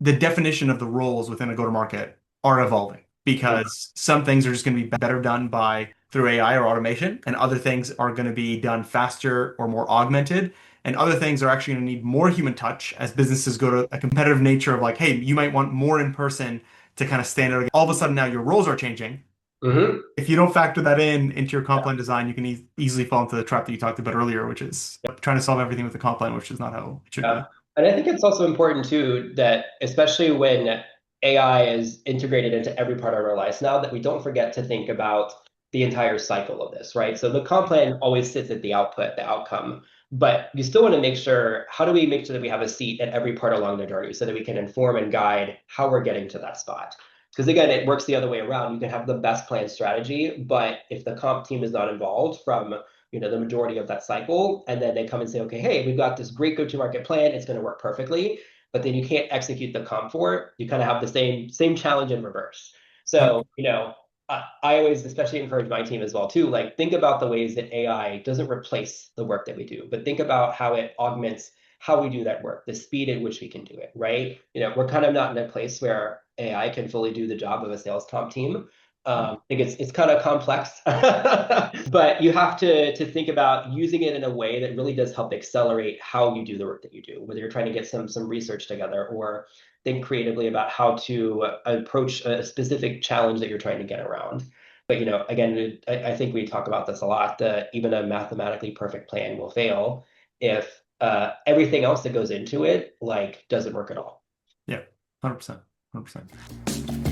the definition of the roles within a go-to-market are evolving because some things are just going to be better done by through AI or automation, and other things are going to be done faster or more augmented, and other things are actually going to need more human touch as businesses go to a competitive nature of like, hey, you might want more in person to kind of stand out. All of a sudden now your roles are changing. Hmm. If you don't factor that in into your comp plan design, you can easily fall into the trap that you talked about earlier, which is trying to solve everything with the comp plan, which is not how it should Yeah. be. And I think it's also important too that especially when AI is integrated into every part of our lives now, that we don't forget to think about the entire cycle of this, right? So the comp plan always sits at the output, the outcome, but you still want to make sure, how do we make sure that we have a seat at every part along the journey so that we can inform and guide how we're getting to that spot? Because again, it works the other way around. You can have the best planned strategy, but if the comp team is not involved from the majority of that cycle, and then they come and say, okay, hey, we've got this great go-to-market plan, it's going to work perfectly, but then you can't execute the comp for it. You kind of have the same challenge in reverse. So I always especially encourage my team as well too, like think about the ways that AI doesn't replace the work that we do, but think about how it augments how we do that work, the speed at which we can do it, right? We're kind of not in a place where AI can fully do the job of a sales comp team. I think it's kind of complex, but you have to think about using it in a way that really does help accelerate how you do the work that you do, whether you're trying to get some research together or think creatively about how to approach a specific challenge that you're trying to get around. But again, I think we talk about this a lot, that even a mathematically perfect plan will fail if everything else that goes into it like doesn't work at all. Yeah, 100%. 100%.